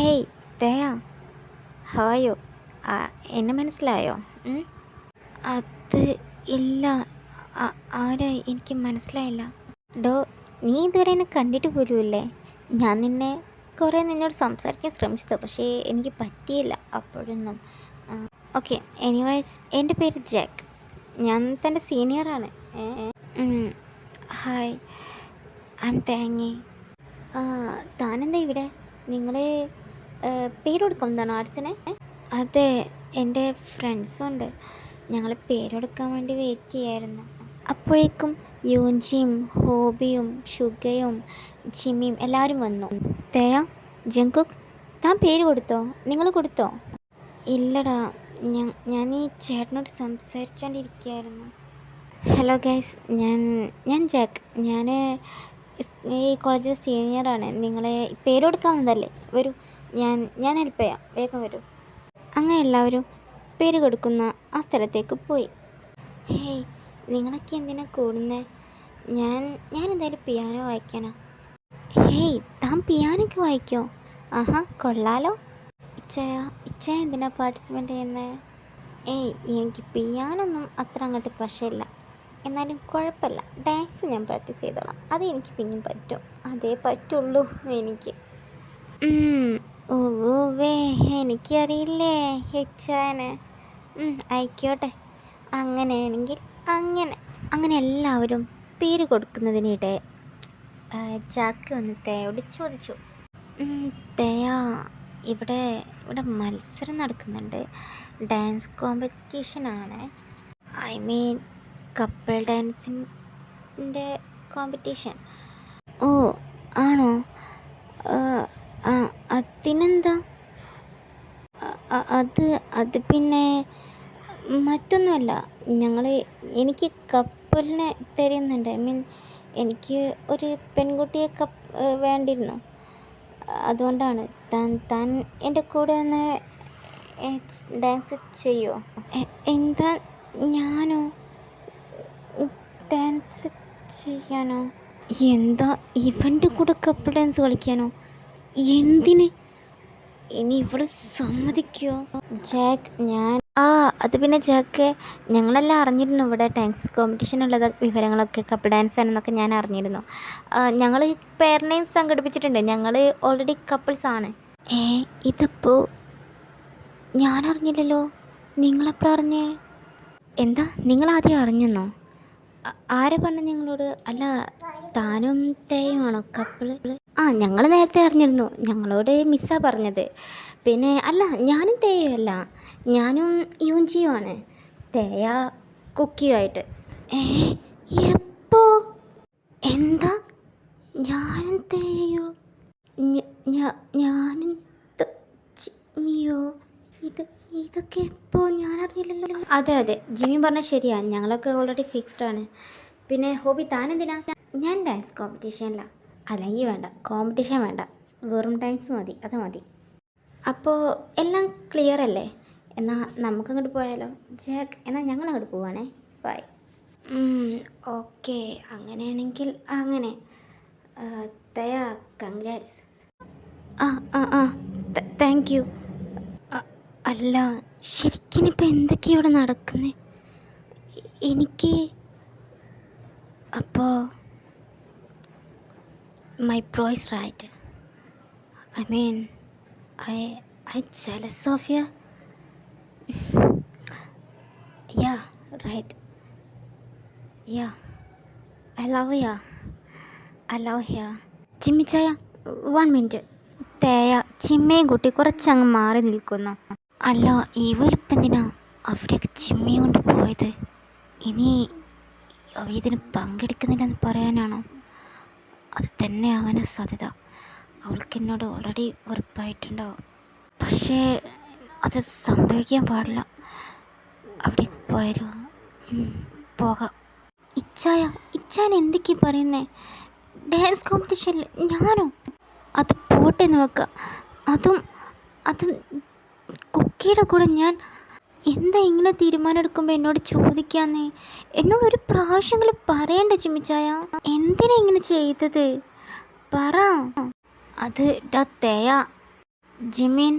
Hey ദയ, ഹായോ. എന്നെ മനസ്സിലായോ? അത് ഇല്ല. ആരായി? എനിക്ക് മനസ്സിലായില്ല. ഡോ, നീ ഇതുവരെ എന്നെ കണ്ടിട്ട് പോലുമില്ലേ? ഞാൻ നിന്നോട് സംസാരിക്കാൻ ശ്രമിച്ചത്, പക്ഷേ എനിക്ക് പറ്റിയില്ല അപ്പോഴൊന്നും. ഓക്കെ, എനിവേഴ്സ്, എൻ്റെ പേര് ജാക്ക്. ഞാൻ തൻ്റെ സീനിയറാണ്. ഹായ്, ഐ എം തേങ്ങി. താനെന്താ ഇവിടെ? നിങ്ങൾ പേര് കൊടുക്കുന്നതാണോ ആർട്സിനെ? അതെ, എൻ്റെ ഫ്രണ്ട്സും ഉണ്ട്. ഞങ്ങൾ പേര് കൊടുക്കാൻ വേണ്ടി വെയിറ്റ് ചെയ്യായിരുന്നു. അപ്പോഴേക്കും യൂൻജിയും ഹോബിയും ഷുഗയും ജിമ്മിയും എല്ലാവരും വന്നു. തേയ, ജങ്കുക്ക്, താൻ പേര് കൊടുത്തോ? നിങ്ങൾ കൊടുത്തോ? ഇല്ലടാ, ഞാൻ ഈ ചേട്ടനോട് സംസാരിച്ചുകൊണ്ടിരിക്കുകയായിരുന്നു. ഹലോ ഗൈസ്, ഞാൻ ജാക്ക്. ഞാൻ ഈ കോളേജിലെ സീനിയറാണ്. നിങ്ങളെ പേര് കൊടുക്കാവുന്നതല്ലേ? വരൂ, ഞാൻ ഹെൽപ്പ് ചെയ്യാം. വേഗം വരൂ. അങ്ങനെ എല്ലാവരും പേര് കൊടുക്കുന്ന ആ സ്ഥലത്തേക്ക് പോയി. ഹേയ്, നിങ്ങളൊക്കെ എന്തിനാ കൂടുന്നത്? ഞാൻ എന്തായാലും പിയാനോ വായിക്കാനാ. ഹേയ്, താൻ പിയാനോക്ക് വായിക്കോ? ആഹാ, കൊള്ളാലോ. ഇച്ചയ എന്തിനാ പാർട്ടിസിപ്പേറ്റ് ചെയ്യുന്നത്? ഏയ്, എനിക്ക് പിയാനൊന്നും അത്ര അങ്ങോട്ട് വശമില്ല. എന്നാലും കുഴപ്പമില്ല, ഡാൻസ് ഞാൻ പ്രാക്ടീസ് ചെയ്തോളാം. അത് എനിക്ക് പിന്നെയും പറ്റും. അതേ പറ്റുള്ളൂ എനിക്ക്. ഓവേ, എനിക്കറിയില്ലേ ഹെച്ചാന്. ആയിക്കോട്ടെ, അങ്ങനെയാണെങ്കിൽ അങ്ങനെ എല്ലാവരും പേര് കൊടുക്കുന്നതിനിടെ ജാക്ക് വന്ന് തേയോട് ചോദിച്ചു, തേയ, ഇവിടെ മത്സരം നടക്കുന്നുണ്ട്. ഡാൻസ് കോമ്പറ്റീഷനാണ്. ഐ മീൻ കപ്പിൾ ഡാൻസിൻ്റെ കോമ്പറ്റീഷൻ. ഓ, ആണോ? അതിനെന്താ? അത് പിന്നെ മറ്റൊന്നുമല്ല. എനിക്ക് കപ്പിളിനെ തരുന്നുണ്ട്. ഐ മീൻ എനിക്ക് ഒരു പെൺകുട്ടിയെ വേണ്ടിയിരുന്നു. അതുകൊണ്ടാണ്. താൻ എൻ്റെ കൂടെ ഒന്ന് ഡാൻസ് ചെയ്യുമോ? എന്താ, ഞാനോ ഡാൻസ് ചെയ്യാനോ? എന്താ, ഇവൻ്റെ കൂടെ കപ്പിൾ ഡാൻസ് കളിക്കാനോ? എന്തിന്? ഇനി ഇവിടെ സമ്മതിക്കുമോ? ജാക്ക്, അത് പിന്നെ ജാക്ക്, ഞങ്ങളെല്ലാം അറിഞ്ഞിരുന്നു ഇവിടെ ഡാൻസ് കോമ്പറ്റീഷൻ ഉള്ളത്, വിവരങ്ങളൊക്കെ. കപ്പിൾ ഡാൻസ് ആണെന്നൊക്കെ ഞാൻ അറിഞ്ഞിരുന്നു. ഞങ്ങൾ പെയർ സംഘടിപ്പിച്ചിട്ടുണ്ട്. ഞങ്ങൾ ഓൾറെഡി കപ്പിൾസാണ്. ഇതിപ്പോൾ ഞാൻ അറിഞ്ഞില്ലല്ലോ. നിങ്ങളെപ്പോഴാണ് അറിഞ്ഞേ? എന്താ, നിങ്ങളാദ്യം അറിഞ്ഞെന്നോ? ആരെ പറഞ്ഞു നിങ്ങളോട്? അല്ല, താനും തേയുമാണോ കപ്പിള്? ഞങ്ങൾ നേരത്തെ അറിഞ്ഞിരുന്നു. ഞങ്ങളോട് മിസ്സാണ് പറഞ്ഞത്. പിന്നെ അല്ല, ഞാനും തേയുമല്ല, ഞാനും യൂൻജിയുമാണ്. തേയ കുക്കിയുമായിട്ട്. എപ്പോ? എന്താ, ഞാനും തേയോ? ഞാനും ജിമ്മിയോ? ഇതൊക്കെ എപ്പോൾ? ഞാൻ അറിയില്ലല്ലോ. അതെ, ജിമ്മി പറഞ്ഞാൽ ശരിയാണ്. ഞങ്ങളൊക്കെ ഓൾറെഡി ഫിക്സ്ഡാണ്. പിന്നെ ഹോബി, താനെന്തിനാ? ഞാൻ ഡാൻസ് കോമ്പറ്റീഷനില്ല. അല്ലെങ്കിൽ വേണ്ട, കോമ്പറ്റീഷൻ വേണ്ട, വെറും ഡാൻസ് മതി. അത് മതി. അപ്പോൾ എല്ലാം ക്ലിയർ അല്ലേ? എന്നാൽ നമുക്കങ്ങോട്ട് പോയാലോ? ജാക്ക്, എന്നാൽ ഞങ്ങളങ്ങോട്ട് പോവാണേ. ബൈ. ഓക്കെ, അങ്ങനെയാണെങ്കിൽ അങ്ങനെ. തയാ, കൺഗ്രാറ്റ്സ്. Thank you. അല്ല, ശരിക്കിനിപ്പോൾ എന്തൊക്കെയാണ് ഇവിടെ നടക്കുന്നത്? എനിക്ക് അപ്പോൾ my bro is right. I mean, I jealous of you. Yeah, right. Yeah, I love you. Jimmy ചായ, 1 minute. തേയ ചിമ്മയും കൂട്ടി കുറച്ചങ്ങ് മാറി നിൽക്കുന്നു. അല്ല, ഈ വെളുപ്പെന്തിനാ അവിടേക്ക് ജിമ്മിയെ കൊണ്ട് പോയത്? ഇനി അവരിതിന് പങ്കെടുക്കുന്നില്ലെന്ന് പറയാനാണോ? അത് തന്നെ ആവാനാ സാധ്യത. അവൾക്ക് എന്നോട് ഓൾറെഡി ഉറപ്പായിട്ടുണ്ടാവും. പക്ഷേ അത് സംഭവിക്കാൻ പാടില്ല. അവിടേക്ക് പോയാലോ? പോകാം. ഇച്ചാൻ എന്തൊക്കെയാണ് പറയുന്നേ? ഡാൻസ് കോമ്പറ്റീഷനിൽ ഞാനോ? അത് പോട്ടെന്ന് വെക്കാം. അതും കുക്കിയുടെ കൂടെ ഞാൻ എന്താ ഇങ്ങനെ തീരുമാനം എടുക്കുമ്പോൾ എന്നോട് ചോദിക്കാന്നേ? എന്നോടൊരു പ്രാവശ്യമെങ്കിലും പറയണ്ടേ ചിമ്മിച്ചായ? എന്തിനാ ഇങ്ങനെ ചെയ്തത്? പറ. അത് തേയ, ജിമിൻ,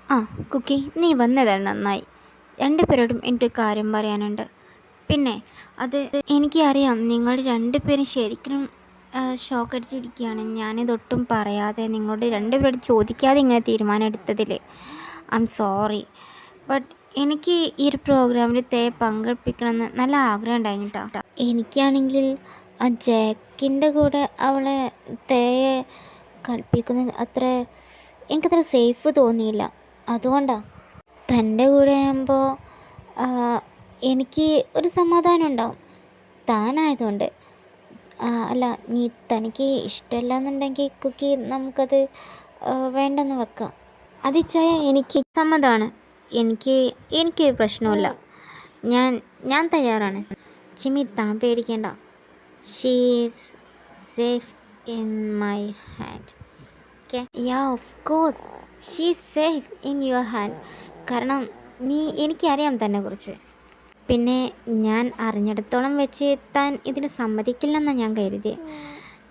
ആ കുക്കി, നീ വന്നതല്ല നന്നായി. രണ്ടുപേരോടും എനിക്കൊരു കാര്യം പറയാനുണ്ട്. പിന്നെ അത് എനിക്കറിയാം, നിങ്ങൾ രണ്ടുപേരും ശരിക്കും ഷോക്ക് അടിച്ചിരിക്കുകയാണ്. ഞാനിതൊട്ടും പറയാതെ നിങ്ങളോട് രണ്ടുപേരോട് ചോദിക്കാതെ ഇങ്ങനെ തീരുമാനം എടുത്തതിൽ ഐ എം സോറി. ബട്ട് എനിക്ക് ഈ ഒരു പ്രോഗ്രാമിൽ പങ്കെടുപ്പിക്കണമെന്ന് നല്ല ആഗ്രഹം ഉണ്ടായിരുന്നു കേട്ടോ. എനിക്കാണെങ്കിൽ ആ ജാക്കിൻ്റെ കൂടെ അവളെ തേയെ കളിപ്പിക്കുന്നത് എനിക്കത്ര സേഫ് തോന്നിയില്ല. അതുകൊണ്ടാണ് തൻ്റെ കൂടെ ആകുമ്പോൾ എനിക്ക് ഒരു സമാധാനം ഉണ്ടാവും, താനായതുകൊണ്ട്. അല്ല, തനിക്ക് ഇഷ്ടമല്ല എന്നുണ്ടെങ്കിൽ കുക്കി നമുക്കത് വേണ്ടെന്ന് വെക്കാം. അതിച്ചായ എനിക്ക് സമ്മതമാണ്. എനിക്ക് പ്രശ്നമില്ല. ഞാൻ തയ്യാറാണ്. ജിമ്മി, താൻ പേടിക്കേണ്ട. She is safe in my hand. Okay, yeah of course she is safe in your hand. കാരണം എനിക്കറിയാം തന്നെക്കുറിച്ച്. പിന്നെ ഞാൻ അറിഞ്ഞിടത്തോളം വെച്ച് താൻ ഇതിന് സമ്മതിക്കില്ലെന്നാണ് ഞാൻ കരുതിയത്.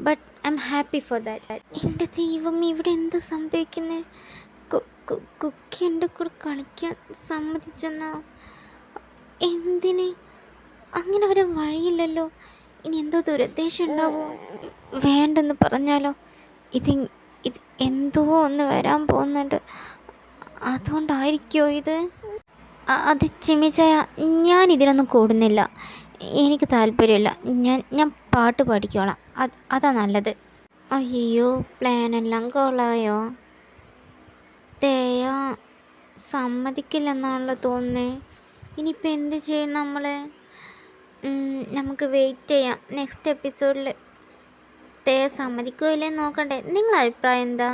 But I am happy for that. എൻ്റെ ദൈവം, ഇവിടെ എന്ത് സംഭവിക്കുന്നത്? കുക്കി എൻ്റെ കൂടെ കളിക്കാൻ സമ്മതിച്ചെന്നോ? എന്തിന്? അങ്ങനെ വരെ വഴിയില്ലല്ലോ. ഇനി എന്തോ ദുരുദ്ദേശം ഉണ്ടാവോ? വേണ്ടെന്ന് പറഞ്ഞാലോ? ഇത് എന്തോ ഒന്ന് വരാൻ പോകുന്നുണ്ട്. അതുകൊണ്ടായിരിക്കുമോ ഇത്? അത് ചിമ്മിച്ചായ, ഞാൻ ഇതിനൊന്നും കൂടുന്നില്ല. എനിക്ക് താല്പര്യമില്ല. ഞാൻ പാട്ട് പഠിക്കോളാം. അതാ നല്ലത്. അയ്യോ, പ്ലാനെല്ലാം കൊള്ളായോ? തേയ സമ്മതിക്കില്ലെന്നാണല്ലോ തോന്നുന്നത്. ഇനിയിപ്പോൾ എന്ത് ചെയ്യും നമ്മൾ? നമുക്ക് വെയിറ്റ് ചെയ്യാം. നെക്സ്റ്റ് എപ്പിസോഡിൽ തേയ സമ്മതിക്കുകയില്ലേ നോക്കണ്ടേ? നിങ്ങളുടെ അഭിപ്രായം എന്താ?